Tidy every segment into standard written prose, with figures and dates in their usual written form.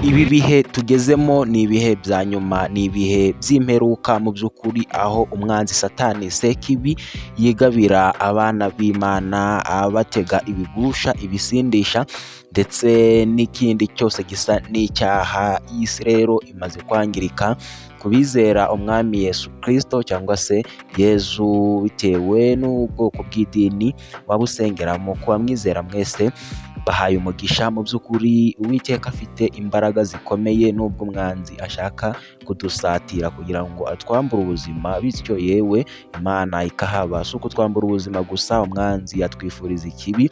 ibi bihe tugezemo ni ibihe bya nyuma, ni ibihe by'imperuka mu by'ukuri, aho umwanzi Satani Sekibi yigabira abana b'Imana abatega ibigusha, ibisindisha ndetse n'ikindi cyose gisa n'icyaha. Iyi si rero imaze kwangirika ku bizera umwami Yesu Kristo cyangwa se Yezu, bitewe n'ubwoko bw'idini waba usengeramo. Ku bamwizera mwese bahaye umugisha. Mu by'ukuri Uwiteka afite imbaraga zikomeye, nubwo umwanzi ashaka kudusatira kugira ngo atwambure ubuzima, bityo yewe Imana ikahaba. Si ukutwambura ubuzima gusa, umwanzi yatwifuriza ikibi,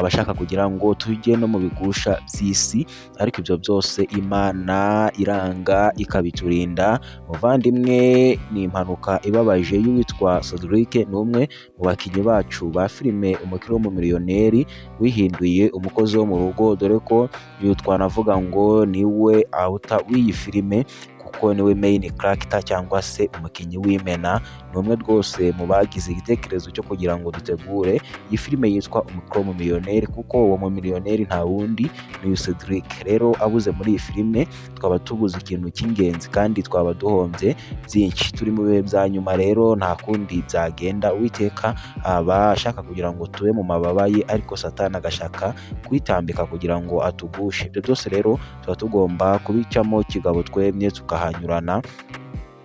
abashaka kugira ngo tujye no mu bigusha by'isi, ariko ibyo byose Imana iranga ikabiturinda. Muvandimwe, ni impanuka ibabaje y'uwitwa Cedric, ni umwe mu bakinnyi bacu ba filime, umukire w'umumiliyoneri wihinduye umukozi wo mu rugo, dore ko uyu twanavuga ngo niwe auta w'iyi filime kuko niwe main character cyangwa se umukinnyi w'imena. Ni umwe rwose mu bagize igitekerezo cyo kugira ngo dutegure iyi filime yitwa umukire w'umumiliyoneri, kuko uwo mumiliyoneri nta wundi ni Cedric. Rero abuze muri iyi filime twaba tubuze ikintu cy'ingenzi kandi twaba duhombye byinshi. Turi mu bihe bya nyuma rero, nta kundi byagenda. Uwiteka aba ashaka kugira ngo tube mu mababa ye, ariko Satani agashaka kwitambika kugira ngo atugushe. Ibyo byose rero tuba tugomba kubicamo kigabo twemye tukahanyurana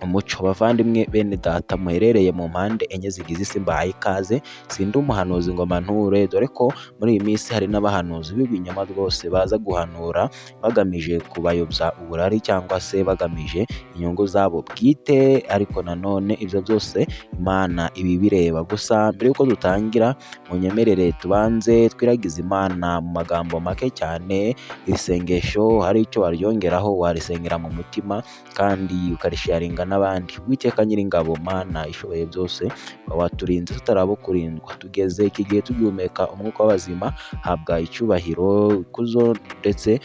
umuco. Bavandimwe bene data muherereye mu mpande enye zigize isi, mbahaye ikaze. Sindi umuhanuzi ngo mpanure, dore ko muri iyi minsi hari n'abahanuzi b'ibinyoma rwose baza guhanura bagamije kubayobya uburari cyangwa se bagamije inyungu zabo bwite, ariko nanone ibyo byose Imana ibi bireba. Gusa mbere y'uko dutangira, munyemerere tubanze twiragize Imana mu magambo make cyane. Iri sengesho hari icyo waryongeraho, warisengera mu mutima kandi ukarisharinga n'abandi. Uwiteka Nyiringabo, Mana ishoboye byose, waturinze tutarabo kurindwa, tugeze iki gihe tugihumeka umwuka w'abazima. Habwa icyubahiro, ikuzo ndetse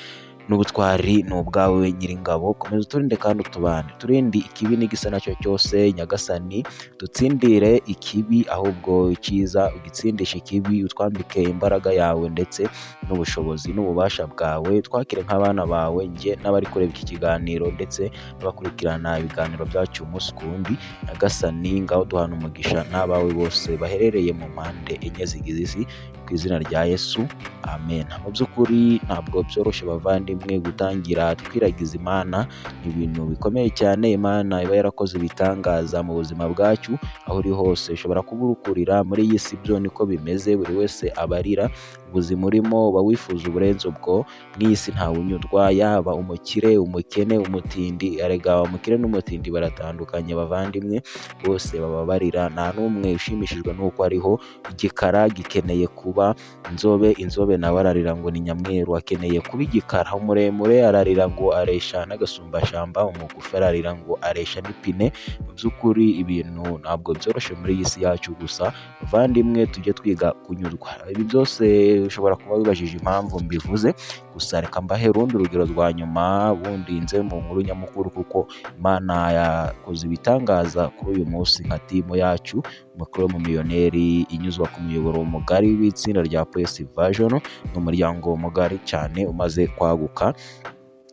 n'ubutwari ni ubwawe Nyiringabo. Komeza uturinde kandi utubane, turinde ikibi n'igisa nacyo cyose. Nyagasani, dutsindire ikibi, ahubwo icyiza ugitsindishe ikibi. Utwambike imbaraga yawe ndetse n'ubushobozi n'ububasha bwawe, twakire nk'abana bawe, njye n'abari kureba iki kiganiro ndetse n'abakurikirana ibiganiro byacu umunsi ku wundi. Nyagasani, ngaho duhana umugisha n'abawe bose baherereye mu mpande enye zigize isi, ku izina rya Yesu, amen. Mu by'ukuri ntabwo byoroshye bavandimwe gutangira twiragiza Imana, ni ibintu bikomeye cyane. Imana iba yarakoze ibitangaza mu buzima bwacu. Aho uri hose ushobora kuba urukurira muri iyi si, byo niko bimeze, buri wese abarira ubuzima urimo, uba wifuza uburenze ubwo. Mw'iyi si ntawe unyurwa, yaba umukire, umukene, umutindi. Erega umukire n'umutindi baratandukanye bavandimwe, bose baba barira. Nta n'umwe ushimishijwe n'uko ariho. Igikara gikeneye kuba inzobe, inzobe nawe ararira ngo ni nyamweru. Akeneye kuba igikara. Umuremure ararira ngo aresha n'agasumbashyamba, umugufi ararira ngo aresha n'ipine. Mu by'ukuri ibintu ntabwo byoroshye muri iyi si yacu, gusa bavandimwe tujye twiga kunyurwa. Ibi byose ushobora kuba wibajije impamvu mbivuze, gusa reka mbahe urundi urugero rwa nyuma, bundi nze mu nkuru nyamukuru, kuko Imana yakoze ibitangaza kuri uyu munsi nka timu yacu umukire w'umumiliyoneri, inyuzwa ku muyoboro mugari w'itsinda rya Press Vision. Ni umuryango mugari cyane umaze kwaguka.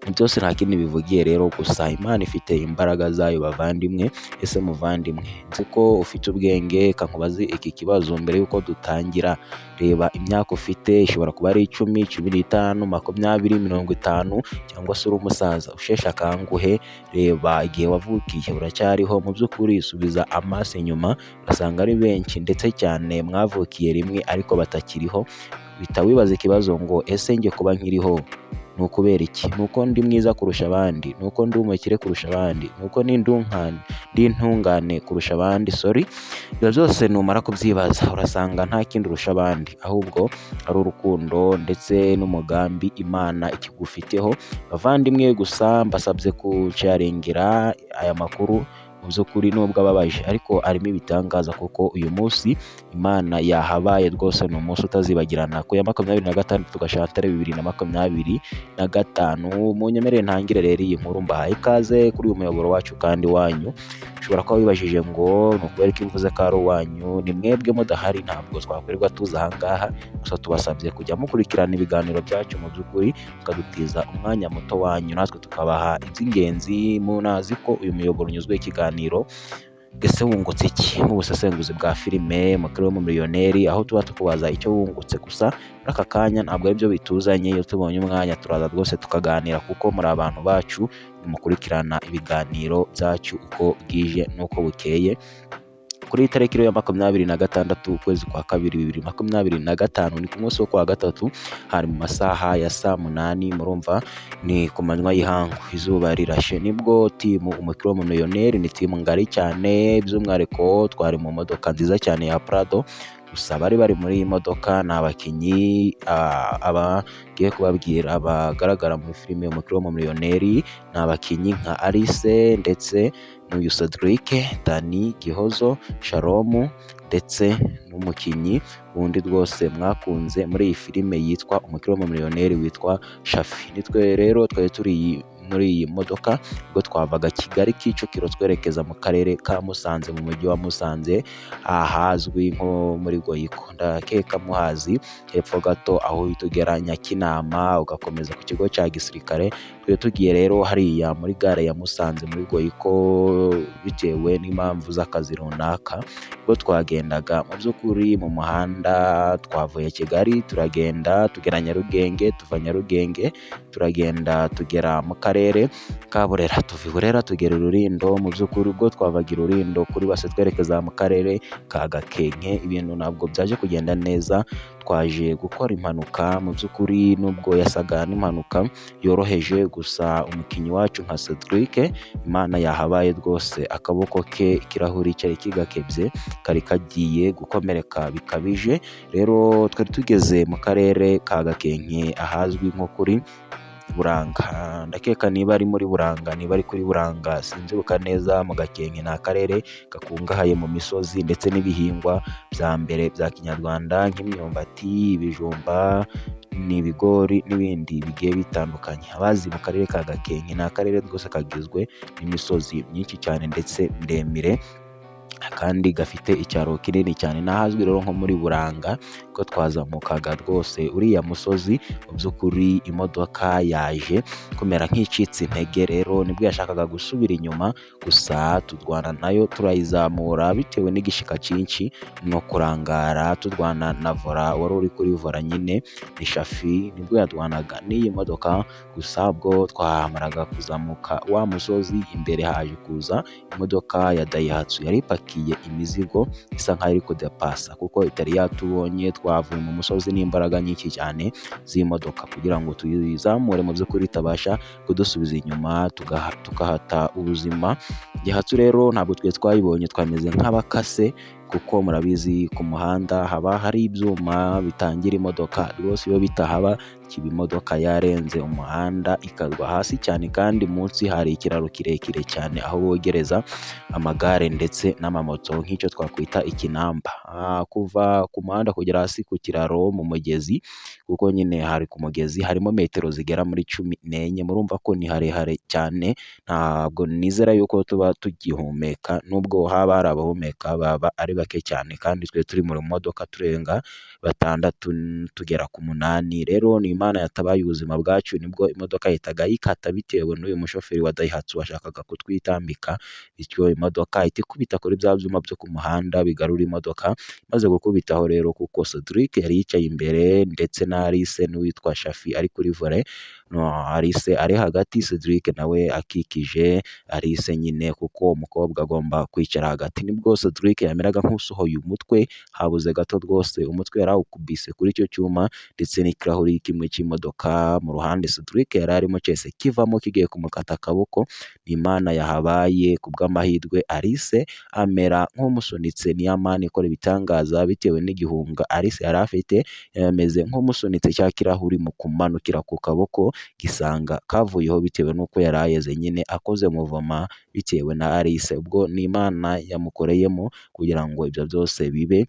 Byose nta kindi bivugiye rero, gusa Imana ifite imbaraga zayo bavandimwe. Ese muvandimwe, nzi ko ufite ubwenge, kankubaze iki kibazo mbere y'uko dutangira. Reba imyaka ufite, ishobora kuba ari 10, 15, 20, 50, cyangwa se uri umusaza usheshe akanguhe. Reba igihe wavukiye, uracyariho. Mu by'ukuri subiza amaso inyuma, urasanga ari benshi ndetse cyane mwavukiye rimwe ariko batakiriho. Bita wibaza ikibazo ngo ese njye kuba nkiriho ni ukubera iki? Ni uko ndi mwiza kurusha abandi? Ni uko ndi umukire kurusha abandi? Ni uko ndi intungane kurusha abandi? Ibyo byose numara kubyibaza, urasanga nta kindi urusha abandi, ahubwo ari urukundo ndetse n'umugambi Imana ikigufiteho. Bavandimwe, gusa mbasabye kucaringira aya makuru mu by'ukuri nubwo ababaje ariko arimo ibitangaza kuko uyu munsi Imana yahabaye rwose, ni umunsi utazibagirana ku ya 26 Gashyantare 2025. Munyemerere ntangire rero iyi nkuru mbahaye ikaze kuri uyu muyoboro wacu kandi wanyu. Ushobora kuba wibajije ngo ni ukubera ko mvuze ko ari uwanyu, ni mwebwe mudahari ntabwo twakwirirwa tuza aha ngaha, gusa tubasabye kujya mukurikirana ibiganiro byacu mu by'ukuri mukadutiza umwanya muto wanyu, natwe tukabaha iby'ingenzi. Munazi ko uyu muyoboro unyuzweho ikiganiro ese wungutse iki mu busesenguzi bwa filime Mukuru w'Umumiliyoneri, aho tuba tukubaza icyo wungutse. Gusa muri aka kanya ntabwo ari byo bituzanye, iyo tubonye umwanya turaza rwose tukaganira kuko muri abantu bacu mukurikirana ibiganiro byacu uko bwije n'uko bukeye. Kuri iyi tariki ya 26 ukwezi kwa kabiri 2025, ni ku munsi wo kwa gatatu, hari mu masaha ya saa 8, murumva ni ku manywa y'ihangu, izuba rirashe, nibwo timu Umukuru w'Umumiliyoneri, ni timu ngari cyane, by'umwihariko twari mu modoka nziza cyane ya Prado. Gusa bari muri iyi modoka ni abakinnyi abagiye kubabwira bagaragara muri filime Umukuru w'Umumiliyoneri, ni abakinnyi nka Alice ndetse n'uyu Cedric, Dani, Gihozo, Shalom ndetse n'umukinnyi wundi rwose mwakunze muri iyi filime yitwa Umukuru w'Umumiliyoneri witwa Shafi. Nitwe rero twari turi muri iyi modoka ubwo twavaga Kigali Kicukiro twerekeza mu karere ka Musanze, mu mujyi wa Musanze, ahazwi nko muri Goyiko, ndakeka muhazi, hepfo gato aho tugera Nyakinama ugakomeza ku kigo cya gisirikare. Twari tugiye rero hariya muri gare ya Musanze muri Goyiko bitewe n'impamvu z'akazi runaka. Ubwo twagendaga mu by'ukuri mu muhanda, twavuye Kigali turagenda tugera Nyarugenge, tuva Nyarugenge turagenda tugera mu karere ka Burera, tuva i Burera tugera i Rulindo. Mu by'ukuri ubwo twavaga i Rulindo kuri base twerekeza mu karere ka Gakenke, ibintu ntabwo byaje kugenda neza, twaje gukora impanuka. Mu by'ukuri nubwo yasaga n'impanuka yoroheje, gusa umukinnyi wacu nka Cedric, Imana yahabaye rwose, akaboko ke ikirahuri cyari kigakebye, kari kagiye gukomereka bikabije. Rero twari tugeze mu karere ka Gakenke ahazwi nko kuri Buranga, ndakeka niba ari muri Buranga, niba ari kuri Buranga sinzibuka neza. Mu Gakenke ni akarere gakungahaye mu misozi ndetse n'ibihingwa bya mbere bya kinyarwanda nk'imyumbati, ibijumba, n'ibigori n'ibindi bigiye bitandukanye. Abazi mu karere ka Gakenke, ni akarere rwose kagizwe n'imisozi myinshi cyane ndetse miremire, kandi gafite icyaro kinini cyane. N'ahazwi rero nko muri Buranga, ko twazamukaga rwose uriya musozi, mu by'ukuri imodoka yaje kumera nk'icitse intege, rero nibwo yashakaga gusubira inyuma, gusa turwana nayo turayizamura bitewe n'igishika cyinshi no kurangara, turwana na vola, wari uri kuri vola nyine ni Shafi, nibwo yadwanaga n'iyi modoka. Gusa ubwo twamaraga kuzamuka wa musozi, imbere haje kuza imodoka ya Daihatsu yari ipakiye imizigo isa nkaho iri kudepasa, kuko itari yatubonye. Twavuye mu musozi n'imbaraga nyinshi cyane z'imodoka kugira ngo tuyizamure, mu by'ukuri itabasha kudusubiza inyuma tukahata ubuzima. Daihatsu rero ntabwo twayibonye, twameze nk'abakase, kuko murabizi ku muhanda haba hari ibyuma bitangira imodoka rwose, iyo bitahaba kiba imodoka yarenze umuhanda ikagwa hasi cyane, kandi munsi hari ikiraro kirekire cyane aho bogereza amagare ndetse n'amamoto, nk'icyo twakwita ikinamba. Kuva ku muhanda kugera hasi ku kiraro mu mugezi, kuko nyine hari ku mugezi, harimo metero zigera muri 14. Murumva ko ni harehare cyane, ntabwo nizera yuko tuba tugihumeka, nubwo haba hari abahumeka baba ari bake cyane, kandi twe turi mu modoka turenga 6 tugera ku 8. Rero ni Imana yatabaye ubuzima bwacu, nibwo imodoka yahitaga yikata bitewe n'uyu mushoferi wa Daihatsu washakaga kutwitambika, bityo imodoka ihita ikubita kuri bya byuma byo ku muhanda bigarura imodoka. Maze gukubitaho rero, kuko Cedric yari yicaye imbere ndetse na Alice n'uwitwa Shafi ari kuri vole, Alice ari hagati, Cedric nawe akikije Alice nyine, kuko umukobwa agomba kwicara hagati. Nibwo Cedric yameraga nk'usohoye umutwe, habuze gato rwose umutwe yarawukubise kuri icyo cyuma, ndetse n'ikirahuri kimwe cy'imodoka mu ruhande Cedric yari arimo cyese kivamo kigiye kumukata akaboko. Ni Imana yahabaye, ku bw'amahirwe Alice amera nk'umusunitse. Ni ya Mana ikora ibitangaza bitewe n'igihunga Alice yari afite, yameze nk'umusunitse cya kirahuri mu kumanukira ku kaboko, gisanga kavuyeho bitewe n'uko yari ayeze nyine akoze muvoma bitewe na Alice, ubwo ni Imana yamukoreyemo kugira ngo ibyo byose bibe.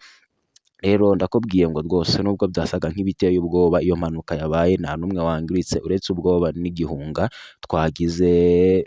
Rero ndakubwiye ngo rwose nubwo byasaga nk'ibiteye ubwoba iyo mpanuka yabaye, nta n'umwe wangiritse uretse ubwoba n'igihunga twagize.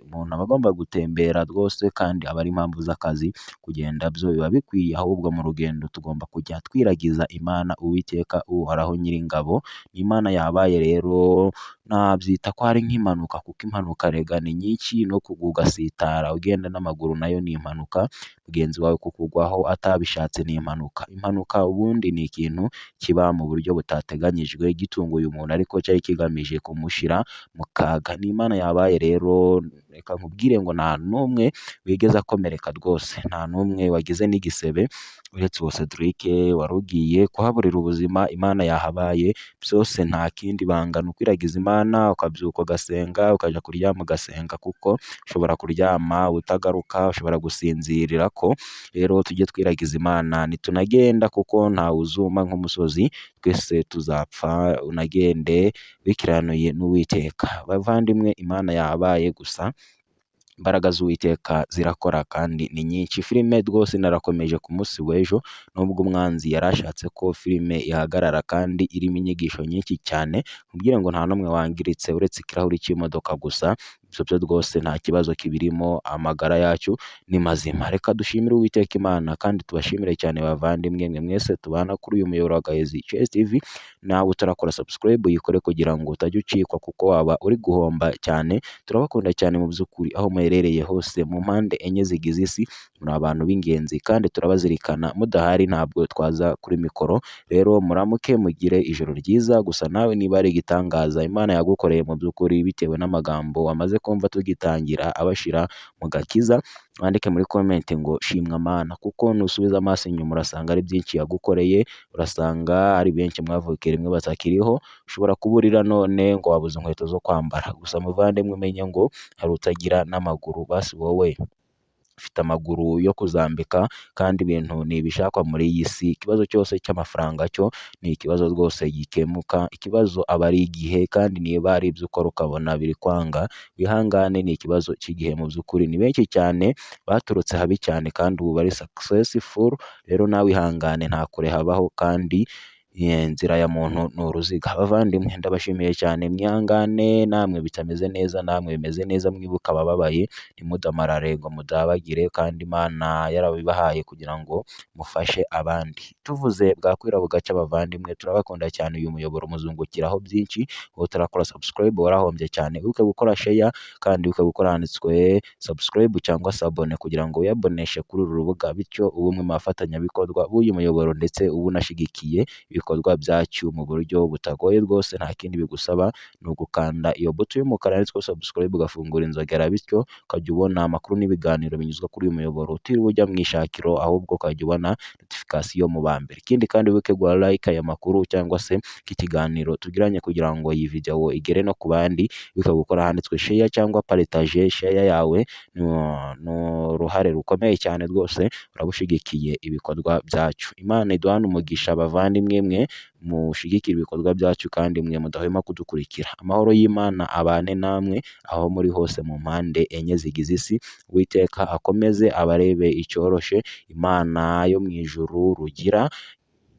Umuntu aba agomba gutembera rwose kandi aba ari impamvu z'akazi, kugenda byo biba bikwiye, ahubwo mu rugendo tugomba kujya twiragiza Imana Uwiteka Uhoraho Nyiringabo. Imana yabaye rero nabyita ko ari nk'impanuka, kuko impanuka rega ni nyinshi, no kugwa ugasitara ugenda n'amaguru nayo ni impanuka, mugenzi wawe kukugwaho atabishatse ni impanuka. Impanuka ubundi ni ikintu kiba mu buryo butateganyijwe gitunguye umuntu, ariko cyari kigamije kumushyira mu kaga. Ni Imana yabaye rero, reka nkubwire ngo nta n'umwe wigeze akomereka rwose, nta n'umwe wagize n'igisebe uretse uwo Cedric wari ugiye kuhaburira ubuzima. Imana yahabaye, byose nta kindi banga ni ukwiragiza Imana, ukabyuka ugasenga, ukajya kuryama ugasenga, kuko ushobora kuryama utagaruka, ushobora gusinzirira ko. Rero tujye twiragiza Imana nitunagenda, kuko ntawe uzuma nk'umusozi, twese tuzapfa. Unagende wikiranuye n'Uwiteka. Bavandimwe, Imana yahabaye, gusa imbaraga z'Uwiteka zirakora kandi ni nyinshi. Filime rwose narakomeje ku munsi w'ejo, nubwo umwanzi yari ashatse ko filime ihagarara kandi irimo inyigisho nyinshi cyane, nkubwire ngo nta n'umwe wangiritse uretse ikirahuri cy'imodoka gusa. Ibyo byo rwose nta kibazo kibirimo, amagara yacu ni mazima. Reka dushimire Uwiteka Imana kandi tubashimire cyane bavandimwe, mwe mwese tubana kuri uyu muyoboro wa Gahizi CS TV. Nawe utarakora subscribe uyikore kugira ngo utajya ucikwa, kuko waba uri guhomba cyane. Turabakunda cyane mu by'ukuri, aho muherereye hose mu mpande enye zigize isi, muri abantu b'ingenzi kandi turabazirikana. Mudahari ntabwo twaza kuri mikoro. Rero muramuke mugire ijoro ryiza. Gusa nawe niba ari igitangaza Imana yagukoreye mu by'ukuri bitewe n'amagambo wamaze kumva tugitangira abashira mu gakiza, wandike muri comment ngo shimwa Mana, kuko nusubiza amaso inyuma urasanga ari byinshi yagukoreye. Urasanga ari benshi mwavukiye rimwe batakiriho, ushobora kuburira none ngo wabuze inkweto zo kwambara. Gusa muvandimwe umenye ngo hari utagira n'amaguru, basi wowe ufite amaguru yo kuzambika, kandi ibintu ntibishakwa muri iyi si. Ikibazo cyose cy'amafaranga cyo ni ikibazo rwose gikemuka, ikibazo aba ari igihe, kandi niba ari ibyo ukora ukabona biri kwanga, wihangane, ni ikibazo cy'igihe. Mu by'ukuri ni benshi cyane baturutse habi cyane kandi ubu bari successful. Rero nawe ihangane, nta kure habaho, kandi inzira ya muntu ni uruziga. Abavandimwe ndabashimiye cyane, mwihangane namwe bitameze neza, namwe bimeze neza, mwibuka abababaye, ntimudamarare ngo mudabagire, kandi Imana yarabibahaye kugira ngo mufashe abandi. Tuvuze bwakwira bugaca abavandimwe, turabakunda cyane. Uyu muyoboro muzungukiraho byinshi, wowe utarakora subscribe warahombye cyane. Wibuke gukora share kandi wibuke gukora handitswe subscribe cyangwa se abone, kugira ngo uyaboneshe kuri uru rubuga, bityo ube umwe mu bafatanyabikorwa b'uyu muyoboro, ndetse uba unashyigikiye ibikorwa byacu mu buryo butagoye rwose. Nta kindi bigusaba, ni ugukanda iyo buto y'umukara yanditswe subscribe, ugafungura inzogera, bityo ukajya ubona amakuru n'ibiganiro binyuzwa kuri uyu muyoboro utiriwe ujya mu ishakiro, ahubwo ukajya ubona notification mu ba mbere. Ikindi kandi wibuke guha like aya makuru cyangwa se iki kiganiro tugiranye, kugira ngo iyi video igere no ku bandi. Wibuke gukora handitswe share cyangwa partage. Share yawe ni uruhare rukomeye cyane rwose, urabushigikiye ibikorwa byacu. Imana iduhane umugisha bavandimwe, mwe mushigikira ibikorwa byacu kandi mwe mudahwema kudukurikira. Amahoro y'Imana abane namwe aho muri hose mu mpande enye zigize isi. Uwiteka akomeze abarebe icyoroshe. Imana yo mu ijuru rugira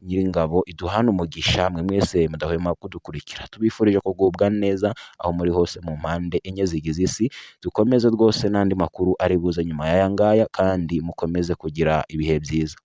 Nyiringabo iduhane umugisha, mwe mwese mudahwema kudukurikira. Tubifurije kugubwa neza aho muri hose mu mpande enye zigize isi. Dukomeze rwose n'andi makuru ari buze nyuma y'aya ngaya, kandi mukomeze kugira ibihe byiza.